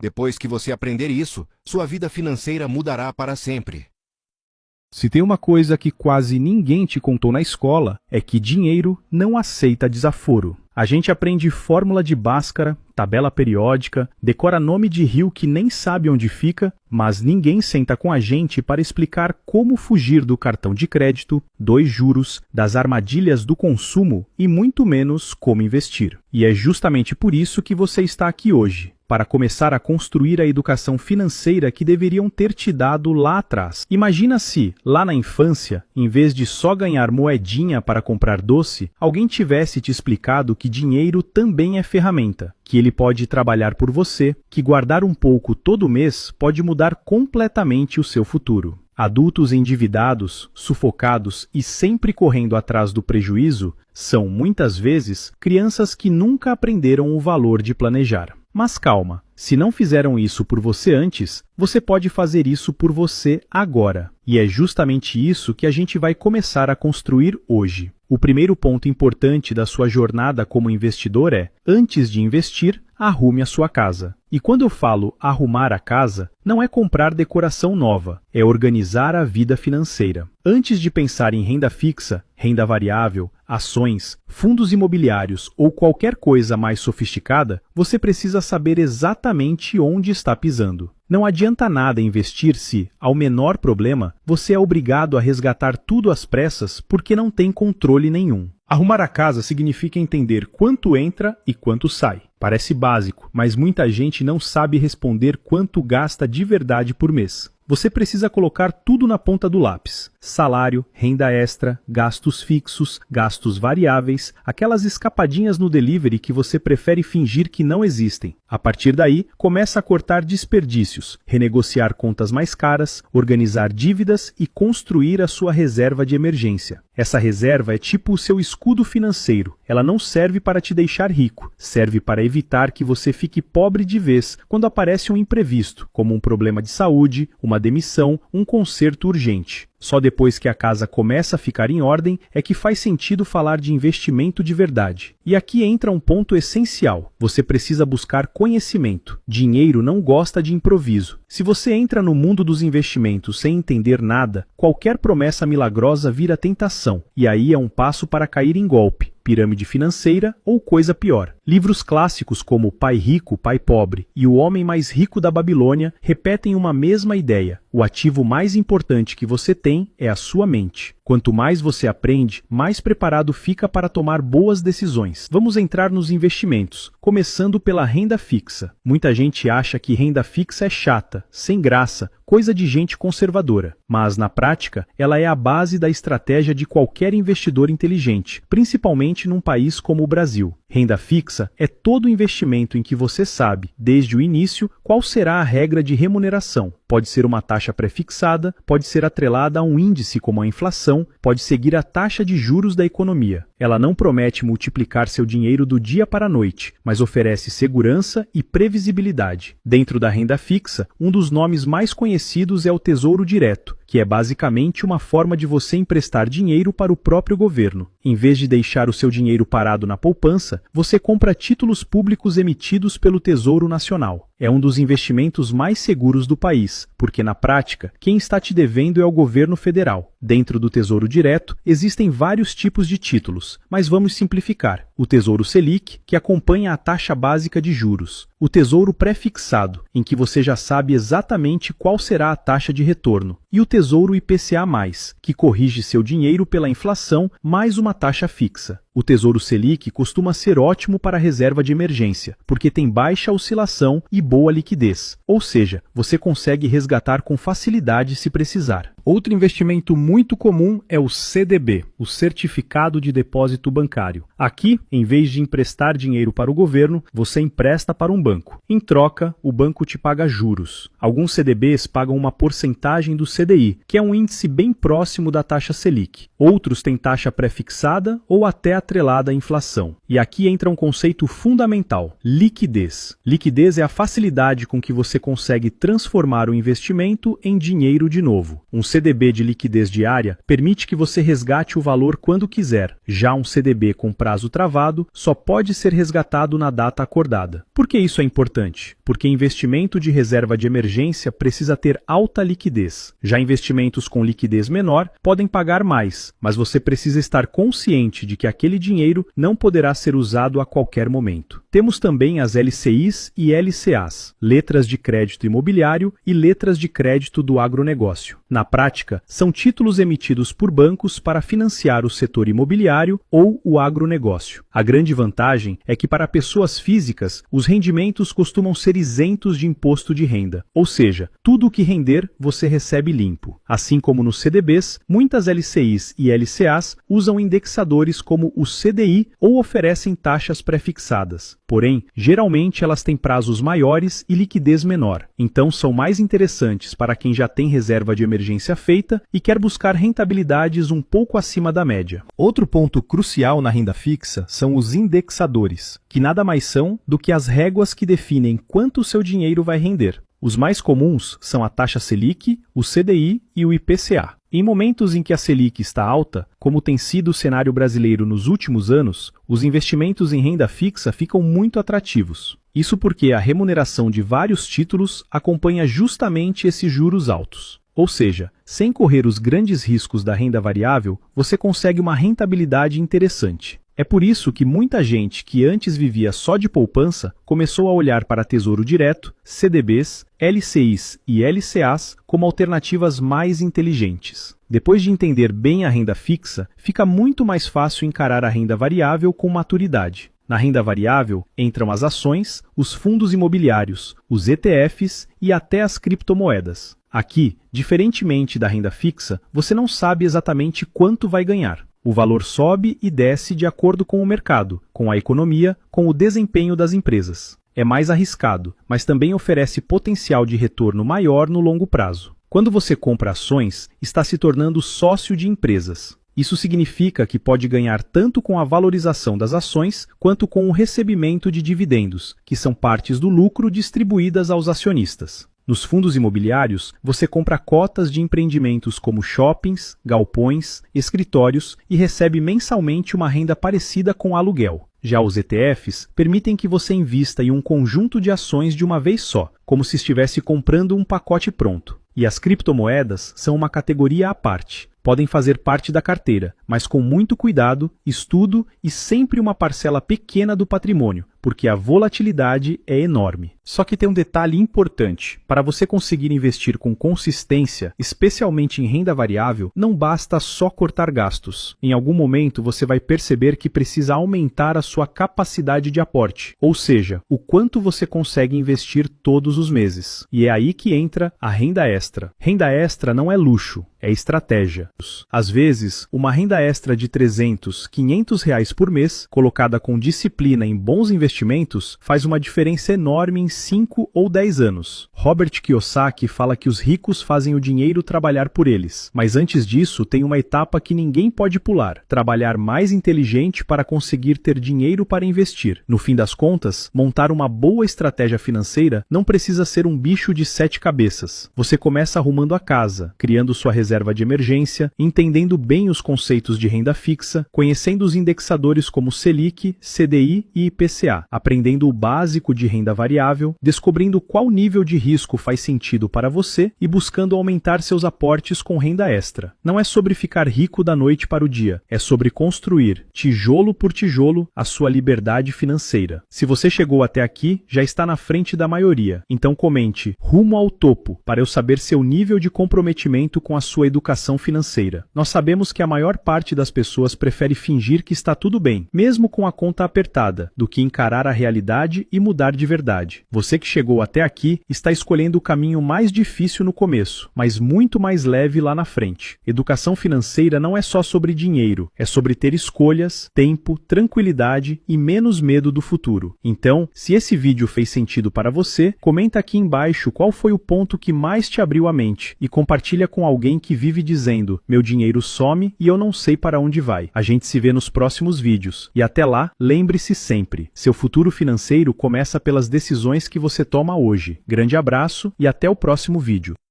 Depois que você aprender isso, sua vida financeira mudará para sempre. Se tem uma coisa que quase ninguém te contou na escola, é que dinheiro não aceita desaforo. A gente aprende fórmula de Bhaskara, tabela periódica, decora nome de rio que nem sabe onde fica, mas ninguém senta com a gente para explicar como fugir do cartão de crédito, dos juros, das armadilhas do consumo e muito menos como investir. E é justamente por isso que você está aqui hoje, para começar a construir a educação financeira que deveriam ter te dado lá atrás. Imagina se, lá na infância, em vez de só ganhar moedinha para comprar doce, alguém tivesse te explicado que dinheiro também é ferramenta, que ele pode trabalhar por você, que guardar um pouco todo mês pode mudar completamente o seu futuro. Adultos endividados, sufocados e sempre correndo atrás do prejuízo são, muitas vezes, crianças que nunca aprenderam o valor de planejar. Mas calma, se não fizeram isso por você antes, você pode fazer isso por você agora. E é justamente isso que a gente vai começar a construir hoje. O primeiro ponto importante da sua jornada como investidor é, antes de investir, arrume a sua casa. E quando eu falo arrumar a casa, não é comprar decoração nova, é organizar a vida financeira. Antes de pensar em renda fixa, renda variável, ações, fundos imobiliários ou qualquer coisa mais sofisticada, você precisa saber exatamente onde está pisando. Não adianta nada investir se, ao menor problema, você é obrigado a resgatar tudo às pressas porque não tem controle nenhum. Arrumar a casa significa entender quanto entra e quanto sai. Parece básico, mas muita gente não sabe responder quanto gasta de verdade por mês. Você precisa colocar tudo na ponta do lápis. Salário, renda extra, gastos fixos, gastos variáveis, aquelas escapadinhas no delivery que você prefere fingir que não existem. A partir daí, começa a cortar desperdícios, renegociar contas mais caras, organizar dívidas e construir a sua reserva de emergência. Essa reserva é tipo o seu escudo financeiro. Ela não serve para te deixar rico, serve para evitar que você fique pobre de vez quando aparece um imprevisto, como um problema de saúde, uma demissão, um conserto urgente. Só depois que a casa começa a ficar em ordem é que faz sentido falar de investimento de verdade. E aqui entra um ponto essencial. Você precisa buscar conhecimento. Dinheiro não gosta de improviso. Se você entra no mundo dos investimentos sem entender nada, qualquer promessa milagrosa vira tentação. E aí é um passo para cair em golpe, pirâmide financeira ou coisa pior. Livros clássicos como Pai Rico, Pai Pobre e O Homem Mais Rico da Babilônia repetem uma mesma ideia. O ativo mais importante que você tem é a sua mente. Quanto mais você aprende, mais preparado fica para tomar boas decisões. Vamos entrar nos investimentos, começando pela renda fixa. Muita gente acha que renda fixa é chata, sem graça, coisa de gente conservadora. Mas, na prática, ela é a base da estratégia de qualquer investidor inteligente, principalmente num país como o Brasil. Renda fixa é todo investimento em que você sabe, desde o início, qual será a regra de remuneração. Pode ser uma taxa pré-fixada, pode ser atrelada a um índice como a inflação, pode seguir a taxa de juros da economia. Ela não promete multiplicar seu dinheiro do dia para a noite, mas oferece segurança e previsibilidade. Dentro da renda fixa, um dos nomes mais conhecidos é o Tesouro Direto, que é basicamente uma forma de você emprestar dinheiro para o próprio governo. Em vez de deixar o seu dinheiro parado na poupança, você compra títulos públicos emitidos pelo Tesouro Nacional. É um dos investimentos mais seguros do país, porque na prática, quem está te devendo é o governo federal. Dentro do Tesouro Direto, existem vários tipos de títulos, mas vamos simplificar. O Tesouro Selic, que acompanha a taxa básica de juros. O Tesouro Pré-fixado, em que você já sabe exatamente qual será a taxa de retorno. E o Tesouro IPCA+, que corrige seu dinheiro pela inflação mais uma taxa fixa. O Tesouro Selic costuma ser ótimo para a reserva de emergência, porque tem baixa oscilação e boa liquidez, ou seja, você consegue resgatar com facilidade se precisar. Outro investimento muito comum é o CDB, o Certificado de Depósito Bancário. Aqui, em vez de emprestar dinheiro para o governo, você empresta para um banco. Em troca, o banco te paga juros. Alguns CDBs pagam uma porcentagem do CDI, que é um índice bem próximo da taxa Selic. Outros têm taxa pré-fixada ou até atrelada à inflação. E aqui entra um conceito fundamental: liquidez. Liquidez é a facilidade com que você consegue transformar o investimento em dinheiro de novo. Um CDB de liquidez diária permite que você resgate o valor quando quiser. Já um CDB com prazo travado só pode ser resgatado na data acordada. Por que isso é importante? Porque investimento de reserva de emergência precisa ter alta liquidez. Já investimentos com liquidez menor podem pagar mais, mas você precisa estar consciente de que aquele dinheiro não poderá ser usado a qualquer momento. Temos também as LCIs e LCAs, letras de crédito imobiliário e letras de crédito do agronegócio. Na prática, são títulos emitidos por bancos para financiar o setor imobiliário ou o agronegócio. A grande vantagem é que para pessoas físicas, os rendimentos costumam ser isentos de imposto de renda, ou seja, tudo o que render você recebe limpo. Assim como nos CDBs, muitas LCIs e LCAs usam indexadores como o CDI ou oferecem taxas pré-fixadas. Porém, geralmente elas têm prazos maiores e liquidez menor, então são mais interessantes para quem já tem reserva de emergência feita e quer buscar rentabilidades um pouco acima da média. Outro ponto crucial na renda fixa são os indexadores, que nada mais são do que as réguas que definem quanto o seu dinheiro vai render. Os mais comuns são a taxa Selic, o CDI e o IPCA. Em momentos em que a Selic está alta, como tem sido o cenário brasileiro nos últimos anos, os investimentos em renda fixa ficam muito atrativos. Isso porque a remuneração de vários títulos acompanha justamente esses juros altos. Ou seja, sem correr os grandes riscos da renda variável, você consegue uma rentabilidade interessante. É por isso que muita gente que antes vivia só de poupança começou a olhar para Tesouro Direto, CDBs, LCIs e LCAs como alternativas mais inteligentes. Depois de entender bem a renda fixa, fica muito mais fácil encarar a renda variável com maturidade. Na renda variável entram as ações, os fundos imobiliários, os ETFs e até as criptomoedas. Aqui, diferentemente da renda fixa, você não sabe exatamente quanto vai ganhar. O valor sobe e desce de acordo com o mercado, com a economia, com o desempenho das empresas. É mais arriscado, mas também oferece potencial de retorno maior no longo prazo. Quando você compra ações, está se tornando sócio de empresas. Isso significa que pode ganhar tanto com a valorização das ações, quanto com o recebimento de dividendos, que são partes do lucro distribuídas aos acionistas. Nos fundos imobiliários, você compra cotas de empreendimentos como shoppings, galpões, escritórios e recebe mensalmente uma renda parecida com aluguel. Já os ETFs permitem que você invista em um conjunto de ações de uma vez só, como se estivesse comprando um pacote pronto. E as criptomoedas são uma categoria à parte. Podem fazer parte da carteira, mas com muito cuidado, estudo e sempre uma parcela pequena do patrimônio, porque a volatilidade é enorme. Só que tem um detalhe importante. Para você conseguir investir com consistência, especialmente em renda variável, não basta só cortar gastos. Em algum momento você vai perceber que precisa aumentar a sua capacidade de aporte, ou seja, o quanto você consegue investir todos os meses. E é aí que entra a renda extra. Renda extra não é luxo, é estratégia. Às vezes, uma renda extra de R$300, R$500 por mês, colocada com disciplina em bons investimentos, faz uma diferença enorme em 5 ou 10 anos. Robert Kiyosaki fala que os ricos fazem o dinheiro trabalhar por eles, mas antes disso tem uma etapa que ninguém pode pular: trabalhar mais inteligente para conseguir ter dinheiro para investir. No fim das contas, montar uma boa estratégia financeira não precisa ser um bicho de 7 cabeças. Você começa arrumando a casa, criando sua reserva de emergência, entendendo bem os conceitos de renda fixa, conhecendo os indexadores como Selic, CDI e IPCA, aprendendo o básico de renda variável, descobrindo qual nível de risco faz sentido para você e buscando aumentar seus aportes com renda extra. Não é sobre ficar rico da noite para o dia, é sobre construir, tijolo por tijolo, a sua liberdade financeira. Se você chegou até aqui, já está na frente da maioria. Então comente "rumo ao topo" para eu saber seu nível de comprometimento com a sua educação financeira. Nós sabemos que a maior parte das pessoas prefere fingir que está tudo bem, mesmo com a conta apertada, do que encarar a realidade e mudar de verdade. Você que chegou até aqui está escolhendo o caminho mais difícil no começo, mas muito mais leve lá na frente. Educação financeira não é só sobre dinheiro, é sobre ter escolhas, tempo, tranquilidade e menos medo do futuro. Então, se esse vídeo fez sentido para você, comenta aqui embaixo qual foi o ponto que mais te abriu a mente e compartilha com alguém que vive dizendo: meu dinheiro some e eu não sei para onde vai. A gente se vê nos próximos vídeos. E até lá, lembre-se sempre, seu futuro financeiro começa pelas decisões que você toma hoje. Grande abraço e até o próximo vídeo.